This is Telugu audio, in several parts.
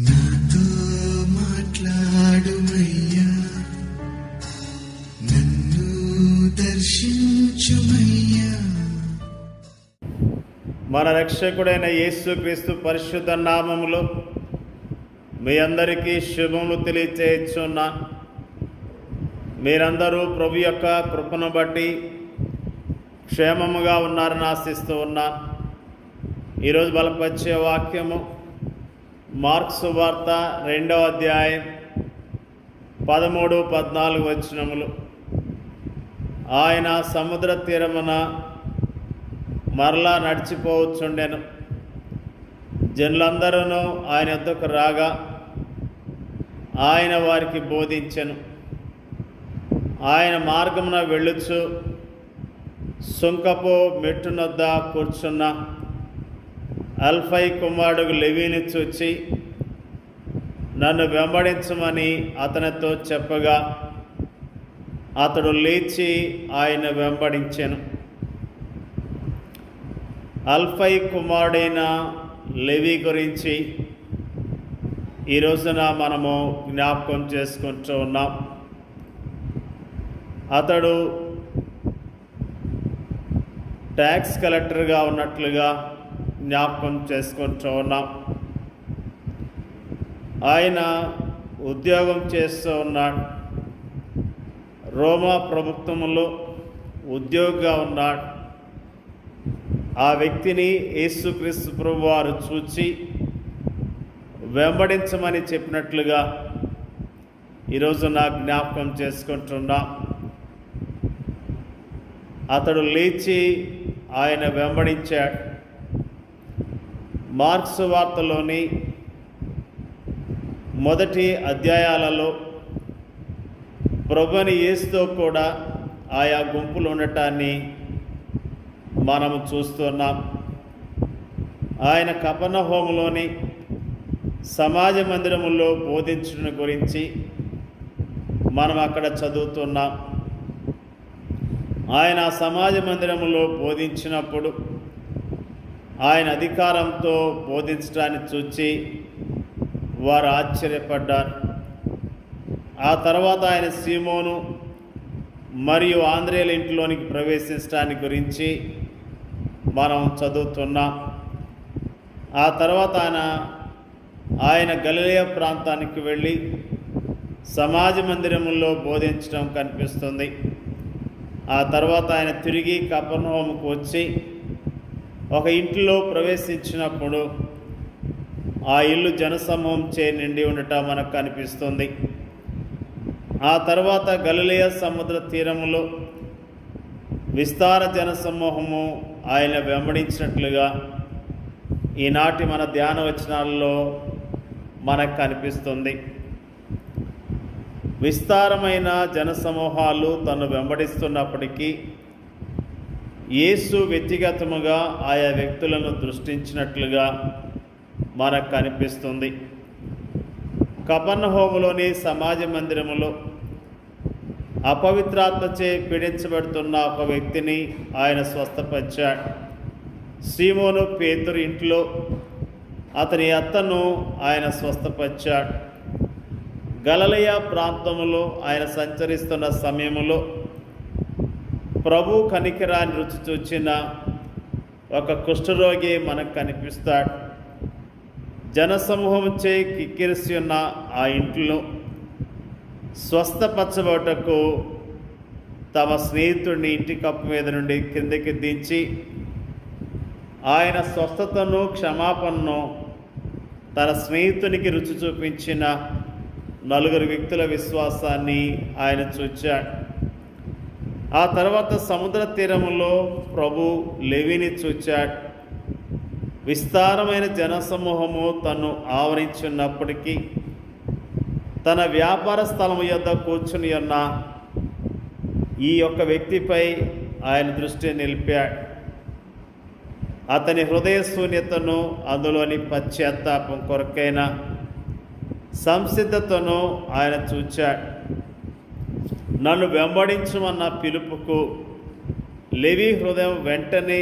నాతో మాట్లాడుమయ్యా, నన్ను దర్శించుమయ్యా. మన రక్షకుడైన యేసుక్రీస్తు పరిశుద్ధ నామములో మీ అందరికీ శుభములు తెలియచేయుచున్నా. మీరందరూ ప్రభు యొక్క కృపను బట్టి క్షేమముగా ఉన్నారని ఆశిస్తూ ఉన్నా. ఈరోజు బలపరిచే వాక్యము మార్కు సువార్త 2వ అధ్యాయం 13-14 వచనములు. ఆయన సముద్ర తీరమున మరలా నడిచిపోవచ్చుండెను. జనులందరూ ఆయన వద్దకు రాగా ఆయన వారికి బోధించెను. ఆయన మార్గమున వెళ్ళుచు సుంకపు మెట్టునొద్ద కూర్చున్న అల్ఫై కుమారుడు లెవీని చూచి నన్ను వెంబడించమని అతనితో చెప్పగా అతడు లేచి ఆయన వెంబడించెను. అల్ఫై కుమారుడైన లెవీ గురించి ఈ రోజున మనము జ్ఞాపకం చేసుకుంటూ ఉన్నాం. అతడు ట్యాక్స్ కలెక్టర్గా ఉన్నట్లుగా జ్ఞాపకం చేసుకుంటూ ఉన్నాం. ఆయన ఉద్యోగం చేస్తూ ఉన్నాడు. రోమా ప్రభుత్వంలో ఉద్యోగిగా ఉన్నాడు. ఆ వ్యక్తిని యేసుక్రీస్తు ప్రభువారు చూచి వెంబడించమని చెప్పినట్లుగా ఈరోజు జ్ఞాపకం చేసుకుంటున్నా. అతడు లేచి ఆయన వెంబడించాడు. మార్కు సువార్తలోని మొదటి అధ్యాయాలలో ప్రభుని యేసుతో కూడా ఆయా గుంపులు ఉండటాన్ని మనము చూస్తున్నాం. ఆయన కపెర్నహూములోని సమాజ మందిరములో బోధించడం గురించి మనం అక్కడ చదువుతున్నాం. ఆయన సమాజ మందిరములో బోధించినప్పుడు ఆయన అధికారంతో బోధించడాన్ని చూచి వారు ఆశ్చర్యపడ్డారు. ఆ తర్వాత ఆయన సీమోను మరియు ఆంద్రేయుల ఇంట్లోనికి ప్రవేశించడాన్ని గురించి మనం చదువుతున్నాం. ఆ తర్వాత ఆయన గలిలయ ప్రాంతానికి వెళ్ళి సమాజ మందిరముల్లో బోధించడం కనిపిస్తుంది. ఆ తర్వాత ఆయన తిరిగి కపెర్నహూముకు వచ్చి ఒక ఇంటిలో ప్రవేశించినప్పుడు ఆ ఇల్లు జనసమూహం చే నిండి ఉండటం మనకు కనిపిస్తుంది. ఆ తర్వాత గలిలయ సముద్ర తీరములో విస్తార జనసమూహము ఆయన వెంబడించినట్లుగా ఈనాటి మన ధ్యాన వచనాల్లో మనకు కనిపిస్తుంది. విస్తారమైన జనసమూహాలు తను వెంబడిస్తున్నప్పటికీ యేసు వ్యక్తిగతముగా ఆయా వ్యక్తులను దృష్టించినట్లుగా మనకు కనిపిస్తుంది. కపెర్నహూములోని సమాజ మందిరములో అపవిత్రాత్మచే పీడించబడుతున్న ఒక వ్యక్తిని ఆయన స్వస్థపరిచాడు. సీమోను పేతురు ఇంట్లో అతని అత్తను ఆయన స్వస్థపరిచాడు. గలిలయ ప్రాంతములో ఆయన సంచరిస్తున్న సమయములో ప్రభు కనికరాన్ని రుచి చూచిన ఒక కుష్ఠరోగి మనకు కనిపిస్తాడు. జనసమూహంచే కిక్కిరిసి ఉన్న ఆ ఇంట్లో స్వస్థపరచబోటకు తమ స్నేహితుడిని ఇంటి కప్పు మీద నుండి కిందకి దించి ఆయన స్వస్థతను క్షమాపణను తన స్నేహితునికి రుచి చూపించిన 4 వ్యక్తుల విశ్వాసాన్ని ఆయన చూచాడు. ఆ తర్వాత సముద్ర తీరములో ప్రభు లెవీని చూచాడు. విస్తారమైన జనసమూహము తను ఆవరించున్నప్పటికీ తన వ్యాపార స్థలము యొద్ద కూర్చుని ఉన్న ఈ యొక్క వ్యక్తిపై ఆయన దృష్టి నిలిపాడు. అతని హృదయ శూన్యతను, అందులోని పశ్చాత్తాపం కొరకైన సంసిద్ధతను ఆయన చూచాడు. నన్ను వెంబడించమన్న పిలుపుకు లెవీ హృదయం వెంటనే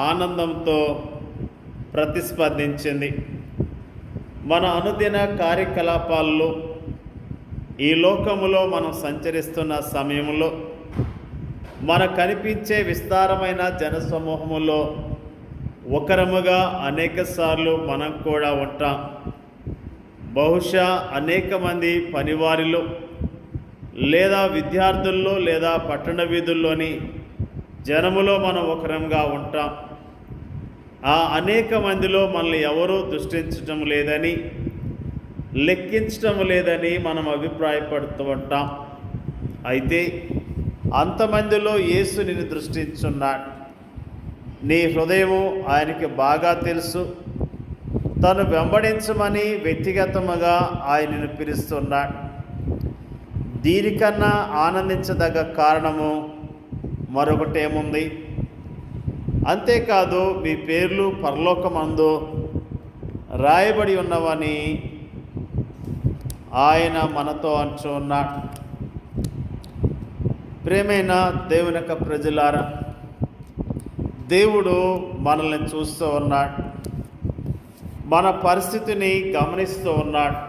ఆనందంతో ప్రతిస్పందించింది. మన అనుదిన కార్యకలాపాల్లో ఈ లోకములో మనం సంచరిస్తున్న సమయంలో మనకు కనిపించే విస్తారమైన జనసమూహములో ఒకరముగా అనేకసార్లు మనం కూడా ఉంటాం. బహుశా అనేక మంది పనివారిలో లేదా విద్యార్థుల్లో లేదా పట్టణ వీధుల్లోని జనములో మనం ఒకరంగా ఉంటాం. ఆ అనేక మందిలో మనల్ని ఎవరూ దృష్టించటం లేదని, లెక్కించటం లేదని మనం అభిప్రాయపడుతూ ఉంటాం. అయితే అంతమందిలో యేసు నిన్ను దృష్టించున్నాడు. నీ హృదయము ఆయనకి బాగా తెలుసు. తను వెంబడించమని వ్యక్తిగతముగా ఆయనను పిలుస్తున్నాడు. దీనికన్నా ఆనందించదగ్గ కారణము మరొకటేముంది? అంతేకాదు, మీ పేర్లు పరలోకమందు రాయబడి ఉన్నవని ఆయన మనతో అంటూ ఉన్నాడు. ప్రియమైన దేవుని యొక్క ప్రజలారా, దేవుడు మనల్ని చూస్తూ ఉన్నాడు. మన పరిస్థితిని గమనిస్తూ ఉన్నాడు.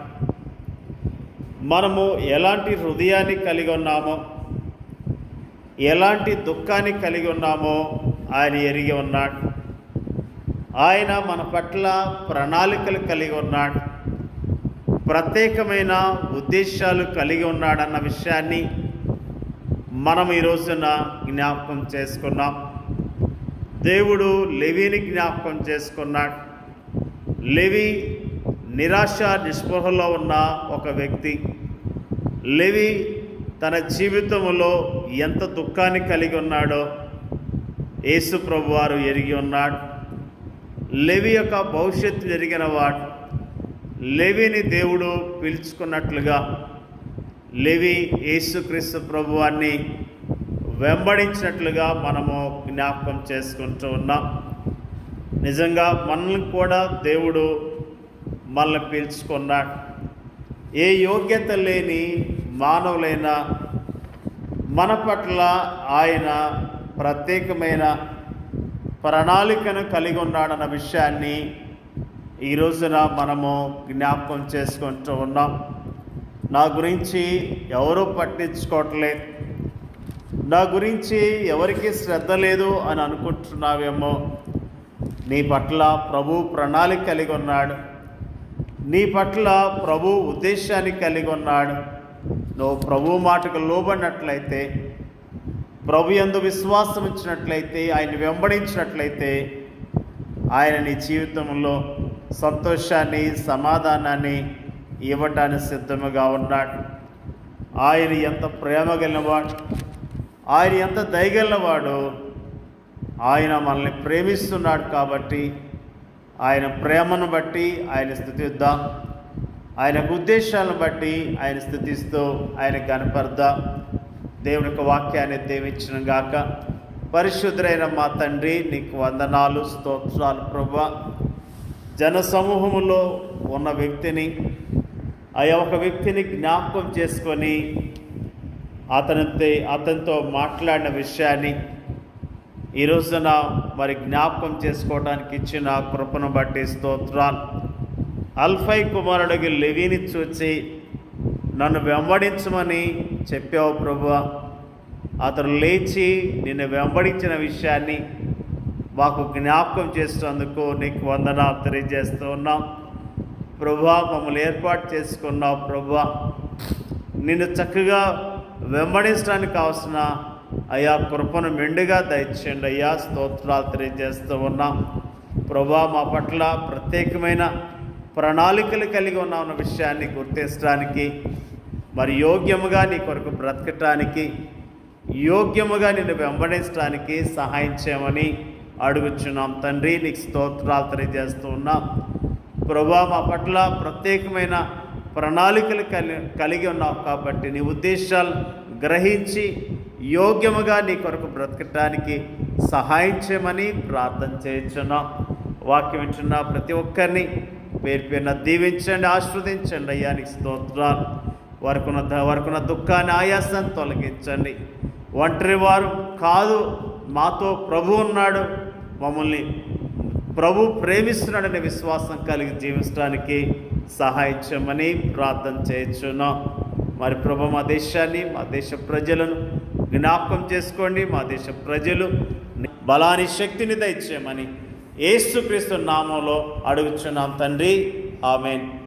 మనము ఎలాంటి హృదయాన్ని కలిగి ఉన్నామో, ఎలాంటి దుఃఖాన్ని కలిగి ఉన్నామో ఆయన ఎరిగి ఉన్నాడు. ఆయన మన పట్ల ప్రణాళికలు కలిగి ఉన్నాడు. ప్రత్యేకమైన ఉద్దేశాలు కలిగి ఉన్నాడన్న విషయాన్ని మనం ఈ రోజున జ్ఞాపకం చేసుకున్నాం. దేవుడు లేవీని జ్ఞాపకం చేసుకున్నాడు. లేవి నిరాశ నిస్పృహలో ఉన్న ఒక వ్యక్తి. లేవి తన జీవితంలో ఎంత దుఃఖాన్ని కలిగి ఉన్నాడో యేసు ప్రభువారు ఎరిగి ఉన్నాడు. లేవి యొక్క భవిష్యత్తు ఎరిగిన వాడు. లేవిని దేవుడు పిలుచుకున్నట్లుగా లేవి యేసుక్రీస్తు ప్రభువాన్ని వెంబడించినట్లుగా మనము జ్ఞాపకం చేసుకుంటూ ఉన్నాం. నిజంగా మనల్ని కూడా దేవుడు మనల్ని పిలుచుకున్నాడు. ఏ యోగ్యత లేని మానవులైన మన పట్ల ఆయన ప్రత్యేకమైన ప్రణాళికను కలిగి ఉన్నాడన్న విషయాన్ని ఈ రోజున మనము జ్ఞాపకం చేసుకుంటూ ఉన్నాం. నా గురించి ఎవరూ పట్టించుకోవట్లేదు, నా గురించి ఎవరికి శ్రద్ధ లేదు అని అనుకుంటున్నావేమో. నీ పట్ల ప్రభు ప్రణాళిక కలిగి ఉన్నాడు. నీ పట్ల ప్రభు ఉద్దేశాన్ని కలిగి ఉన్నాడు. నువ్వు ప్రభు మాటకు లోబడినట్లయితే, ప్రభు యందు విశ్వాసం ఇచ్చినట్లయితే, ఆయన వెంబడించినట్లయితే ఆయన నీ జీవితంలో సంతోషాన్ని, సమాధానాన్ని ఇవ్వటానికి సిద్ధముగా ఉన్నాడు. ఆయన ఎంత ప్రేమ గలవాడు, ఆయన ఎంత దయగలవాడు. ఆయన మనల్ని ప్రేమిస్తున్నాడు కాబట్టి ఆయన ప్రేమను బట్టి ఆయన స్తుతిద్దాం. ఆయన ఉద్దేశాలను బట్టి ఆయన స్తుతిస్తూ ఆయన కనపడదాం. దేవుని యొక్క వాక్యాన్ని దీవించును గాక. పరిశుద్ధుడైన మా తండ్రి, నీకు వందనాలు, స్తోత్రాలు ప్రభువా. జనసమూహములో ఉన్న వ్యక్తిని, ఒక వ్యక్తిని జ్ఞాపకం చేసుకొని అతనితో మాట్లాడిన విషయాన్ని ఈ రోజున మరి జ్ఞాపకం చేసుకోవడానికి ఇచ్చిన కృపను బట్టి స్తోత్రాలు. అల్ఫై కుమారుడికి లేవీని చూచి నన్ను వెంబడించమని చెప్పావు ప్రభువా. అతను లేచి నిన్ను వెంబడించిన విషయాన్ని మాకు జ్ఞాపకం చేసినందుకు నీకు వందనాలు తెలియజేస్తూ ఉన్నాం ప్రభువా. మమ్మల్ని ఏర్పాటు చేసుకున్నావు ప్రభువా. నిన్ను చక్కగా వెంబడించడానికి కావాల్సిన అయ్యా కృపను మెండుగా దయచేయండి అయ్యా. స్తోత్రాలు తెలియజేస్తూ ఉన్నాం ప్రభువా. మా పట్ల ప్రత్యేకమైన ప్రణాళికలు కలిగి ఉన్న విషయాన్ని గుర్తించడానికి, మరి యోగ్యముగా నీ కొరకు బ్రతకటానికి, యోగ్యముగా నిన్ను వెంబడించడానికి సహాయం చేయమని అడుగుచున్నాం తండ్రి. నీకు స్తోత్రాలు తెలియజేస్తూ ఉన్నాం ప్రభువా. మా పట్ల ప్రత్యేకమైన ప్రణాళికలు కలిగి ఉన్నావు కాబట్టి నీ ఉద్దేశాలు గ్రహించి యోగ్యముగా నీ కొరకు బ్రతకటానికి సహాయం చేయమని ప్రార్థన చేయించున్నాం. వాక్యం వింటున్న ప్రతి ఒక్కరిని పేరు పేరున దీవించండి, ఆశీర్వదించండి అయ్యా. నీకు స్తోత్రాలు. వారికున్న దుఃఖాన్ని, ఆయాసాన్ని తొలగించండి. ఒంటరి వారు కాదు, మాతో ప్రభు ఉన్నాడు, మమ్మల్ని ప్రభు ప్రేమిస్తున్నాడనే విశ్వాసం కలిగి జీవించడానికి సహాయం చేయమని ప్రార్థన చేయుచున్నాం. మరి ప్రభు మా దేశాన్ని, మా దేశ ప్రజలను జ్ఞాపకం చేసుకోండి. మా దేశ ప్రజలు బలాన్ని, శక్తిని దయచేయమని యేసుక్రీస్తు నామంలో అడుగుచున్నాం తండ్రి. ఆమేన్.